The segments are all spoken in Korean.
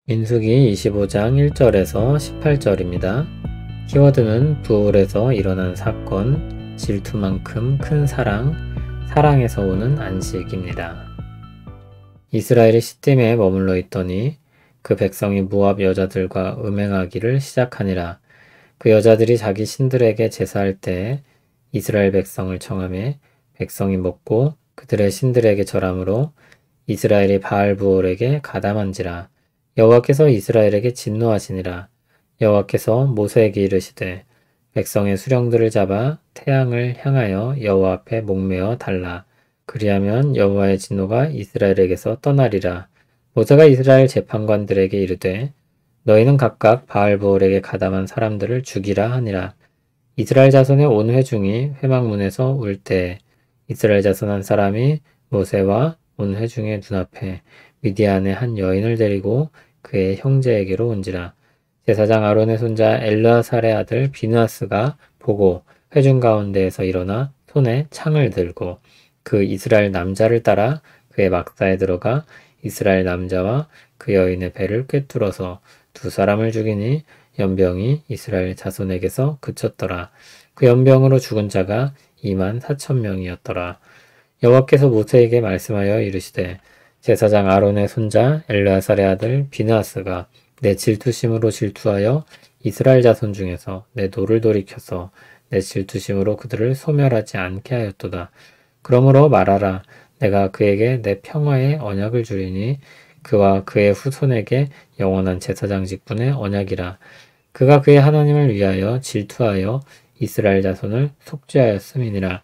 민수기 25장 1절에서 18절입니다. 키워드는 부올에서 일어난 사건, 질투만큼 큰 사랑, 사랑에서 오는 안식입니다. 이스라엘이 시딤에 머물러 있더니 그 백성이 모압 여자들과 음행하기를 시작하니라. 그 여자들이 자기 신들에게 제사할 때에 이스라엘 백성을 청하매 백성이 먹고 그들의 신들에게 절함으로 이스라엘이 바알부올에게 가담한지라. 여호와께서 이스라엘에게 진노하시니라. 여호와께서 모세에게 이르시되 백성의 수령들을 잡아 태양을 향하여 여호와 앞에 목매어 달라. 그리하면 여호와의 진노가 이스라엘에게서 떠나리라. 모세가 이스라엘 재판관들에게 이르되 너희는 각각 바알부올에게 가담한 사람들을 죽이라 하니라. 이스라엘 자손의 온 회중이 회막문에서 울 때에 이스라엘 자손 한 사람이 모세와 온 회중의 눈앞에 미디안의 한 여인을 데리고 그의 형제에게로 온지라. 제사장 아론의 손자 엘르아살의 아들 비느하스가 보고 회중 가운데에서 일어나 손에 창을 들고 그 이스라엘 남자를 따라 그의 막사에 들어가 이스라엘 남자와 그 여인의 배를 꿰뚫어서 두 사람을 죽이니 연병이 이스라엘 자손에게서 그쳤더라. 그 연병으로 죽은 자가 24,000명이었더라. 여호와께서 모세에게 말씀하여 이르시되 제사장 아론의 손자 엘르아살의 아들 비느하스가 내 질투심으로 질투하여 이스라엘 자손 중에서 내 노를 돌이켜서 내 질투심으로 그들을 소멸하지 않게 하였도다. 그러므로 말하라. 내가 그에게 내 평화의 언약을 주리니 그와 그의 후손에게 영원한 제사장 직분의 언약이라. 그가 그의 하나님을 위하여 질투하여 이스라엘 자손을 속죄하였음이니라.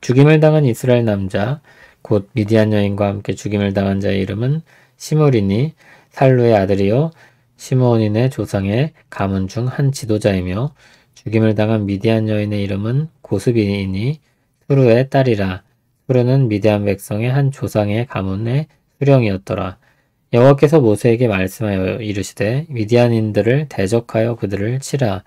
죽임을 당한 이스라엘 남자 곧 미디안 여인과 함께 죽임을 당한 자의 이름은 시므리니 살루의 아들이요 시므온인의 조상의 가문 중 한 지도자이며 죽임을 당한 미디안 여인의 이름은 고스비이니 수르의 딸이라. 수르는 미디안 백성의 한 조상의 가문의 수령이었더라. 여호와께서 모세에게 말씀하여 이르시되 미디안인들을 대적하여 그들을 치라.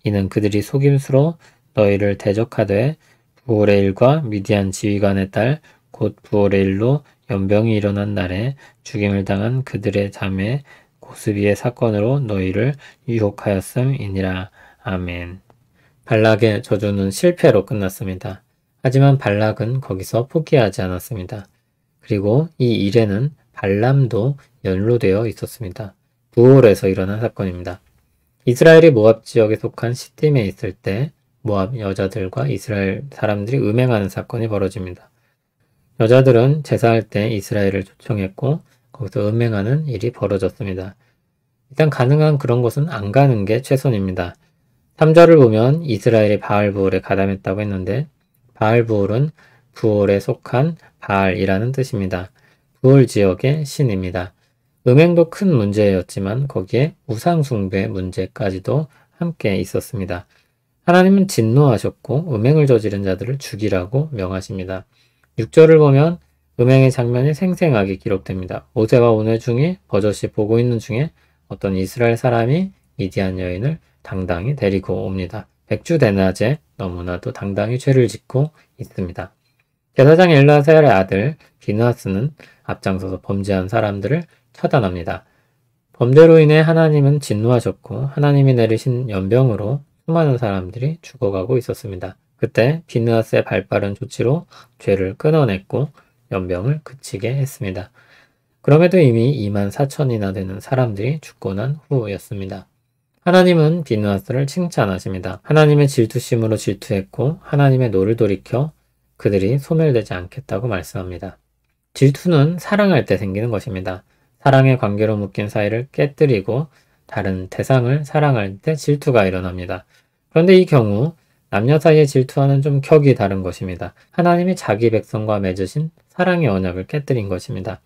이는 그들이 속임수로 너희를 대적하되 부올의 일과 미디안 지휘관의 딸 곧 부올의 일로 연병이 일어난 날에 죽임을 당한 그들의 자매 고스비의 사건으로 너희를 유혹하였음이니라. 아멘. 발락의 저주는 실패로 끝났습니다. 하지만 발락은 거기서 포기하지 않았습니다. 그리고 이 일에는 발람도 연루되어 있었습니다. 부올에서 일어난 사건입니다. 이스라엘이 모압 지역에 속한 시딤에 있을 때 모압 여자들과 이스라엘 사람들이 음행하는 사건이 벌어집니다. 여자들은 제사할 때 이스라엘을 초청했고 거기서 음행하는 일이 벌어졌습니다. 일단 가능한 그런 곳은 안 가는 게 최선입니다. 3절을 보면 이스라엘이 바알부올에 가담했다고 했는데 바알부올은 부올에 속한 바알이라는 뜻입니다. 부올 지역의 신입니다. 음행도 큰 문제였지만 거기에 우상숭배 문제까지도 함께 있었습니다. 하나님은 진노하셨고 음행을 저지른 자들을 죽이라고 명하십니다. 6절을 보면 음행의 장면이 생생하게 기록됩니다. 모세와 온 회중이 버젓이 보고 있는 중에 어떤 이스라엘 사람이 미디안 여인을 당당히 데리고 옵니다. 백주대낮에 너무나도 당당히 죄를 짓고 있습니다. 제사장 엘르아살의 아들 비느하스는 앞장서서 범죄한 사람들을 처단합니다. 범죄로 인해 하나님은 진노하셨고 하나님이 내리신 연병으로 수많은 사람들이 죽어가고 있었습니다. 그때 비느하스의 발빠른 조치로 죄를 끊어냈고 연병을 그치게 했습니다. 그럼에도 이미 24,000이나 되는 사람들이 죽고 난 후였습니다. 하나님은 비느하스를 칭찬하십니다. 하나님의 질투심으로 질투했고 하나님의 노를 돌이켜 그들이 소멸되지 않겠다고 말씀합니다. 질투는 사랑할 때 생기는 것입니다. 사랑의 관계로 묶인 사이를 깨뜨리고 다른 대상을 사랑할 때 질투가 일어납니다. 그런데 이 경우 남녀 사이의 질투와는 좀 격이 다른 것입니다. 하나님이 자기 백성과 맺으신 사랑의 언약을 깨뜨린 것입니다.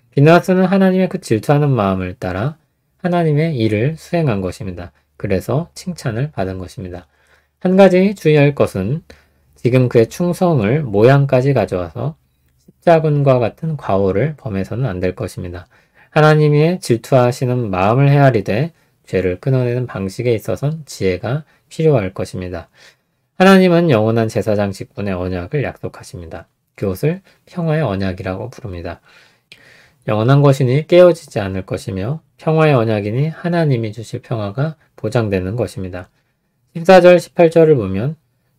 비느하스는 하나님의 그 질투하는 마음을 따라 하나님의 일을 수행한 것입니다. 그래서 칭찬을 받은 것입니다. 한 가지 주의할 것은 지금 그의 충성을 모양까지 가져와서 십자군과 같은 과오를 범해서는 안 될 것입니다. 하나님의 질투하시는 마음을 헤아리되 죄를 끊어내는 방식에 있어서는 지혜가 필요할 것입니다. 하나님은 영원한 제사장 직분의 언약을 약속하십니다. 그것을 평화의 언약이라고 부릅니다. 영원한 것이니 깨어지지 않을 것이며 평화의 언약이니 하나님이 주실 평화가 보장되는 것입니다. 14절, 18절을 보면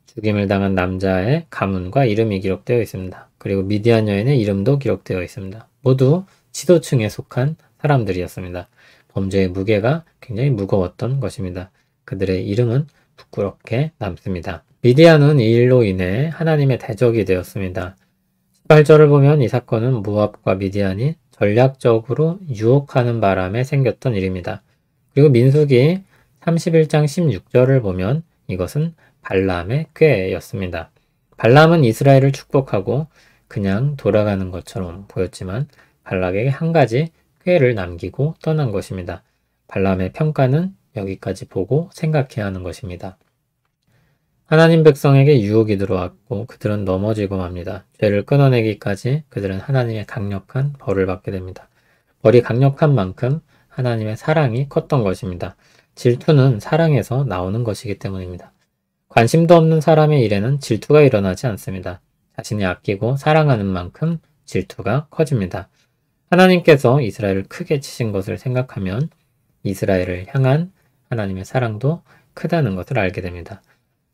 죽임을 당한 남자의 가문과 이름이 기록되어 있습니다. 그리고 미디안 여인의 이름도 기록되어 있습니다. 모두 지도층에 속한 사람들이었습니다. 범죄의 무게가 굉장히 무거웠던 것입니다. 그들의 이름은 부끄럽게 남습니다. 미디안은 이 일로 인해 하나님의 대적이 되었습니다. 18절을 보면 이 사건은 모압과 미디안이 전략적으로 유혹하는 바람에 생겼던 일입니다. 그리고 민수기 31장 16절을 보면 이것은 발람의 꾀였습니다. 발람은 이스라엘을 축복하고 그냥 돌아가는 것처럼 보였지만 발락에게 한 가지 꾀를 남기고 떠난 것입니다. 발람의 평가는 여기까지 보고 생각해야 하는 것입니다. 하나님 백성에게 유혹이 들어왔고 그들은 넘어지고 맙니다. 죄를 끊어내기까지 그들은 하나님의 강력한 벌을 받게 됩니다. 벌이 강력한 만큼 하나님의 사랑이 컸던 것입니다. 질투는 사랑에서 나오는 것이기 때문입니다. 관심도 없는 사람의 일에는 질투가 일어나지 않습니다. 자신이 아끼고 사랑하는 만큼 질투가 커집니다. 하나님께서 이스라엘을 크게 치신 것을 생각하면 이스라엘을 향한 하나님의 사랑도 크다는 것을 알게 됩니다.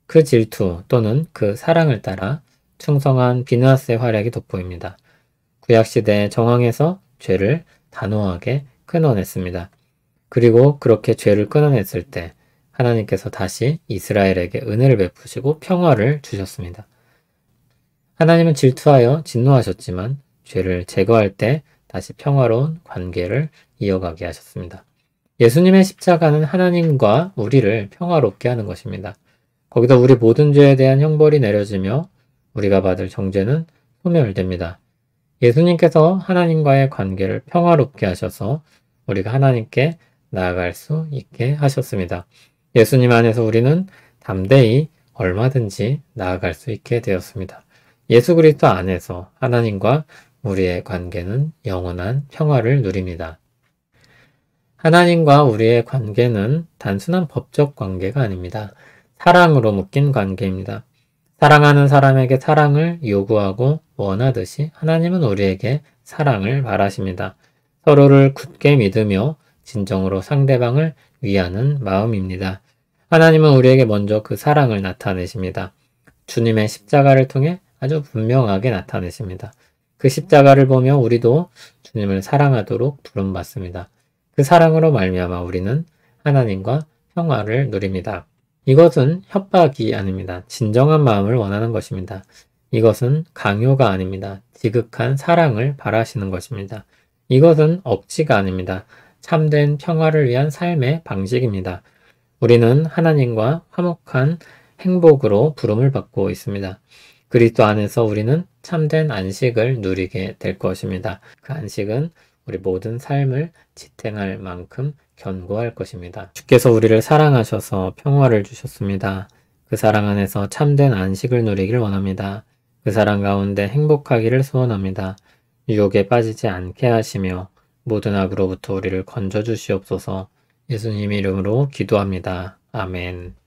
그 질투 또는 그 사랑을 따라 충성한 비느하스의 활약이 돋보입니다. 구약시대의 정황에서 죄를 단호하게 끊어냈습니다. 그리고 그렇게 죄를 끊어냈을 때 하나님께서 다시 이스라엘에게 은혜를 베푸시고 평화를 주셨습니다. 하나님은 질투하여 진노하셨지만 죄를 제거할 때 다시 평화로운 관계를 이어가게 하셨습니다. 예수님의 십자가는 하나님과 우리를 평화롭게 하는 것입니다. 거기다 우리 모든 죄에 대한 형벌이 내려지며 우리가 받을 정죄는 소멸됩니다. 예수님께서 하나님과의 관계를 평화롭게 하셔서 우리가 하나님께 나아갈 수 있게 하셨습니다. 예수님 안에서 우리는 담대히 얼마든지 나아갈 수 있게 되었습니다. 예수 그리스도 안에서 하나님과 우리의 관계는 영원한 평화를 누립니다. 하나님과 우리의 관계는 단순한 법적 관계가 아닙니다. 사랑으로 묶인 관계입니다. 사랑하는 사람에게 사랑을 요구하고 원하듯이 하나님은 우리에게 사랑을 바라십니다. 서로를 굳게 믿으며 진정으로 상대방을 위하는 마음입니다. 하나님은 우리에게 먼저 그 사랑을 나타내십니다. 주님의 십자가를 통해 아주 분명하게 나타내십니다. 그 십자가를 보며 우리도 주님을 사랑하도록 부름받습니다. 그 사랑으로 말미암아 우리는 하나님과 평화를 누립니다. 이것은 협박이 아닙니다. 진정한 마음을 원하는 것입니다. 이것은 강요가 아닙니다. 지극한 사랑을 바라시는 것입니다. 이것은 억지가 아닙니다. 참된 평화를 위한 삶의 방식입니다. 우리는 하나님과 화목한 행복으로 부름을 받고 있습니다. 그리스도 안에서 우리는 참된 안식을 누리게 될 것입니다. 그 안식은 우리 모든 삶을 지탱할 만큼 견고할 것입니다. 주께서 우리를 사랑하셔서 평화를 주셨습니다. 그 사랑 안에서 참된 안식을 누리길 원합니다. 그 사랑 가운데 행복하기를 소원합니다. 유혹에 빠지지 않게 하시며 모든 악으로부터 우리를 건져 주시옵소서. 예수님 이름으로 기도합니다. 아멘.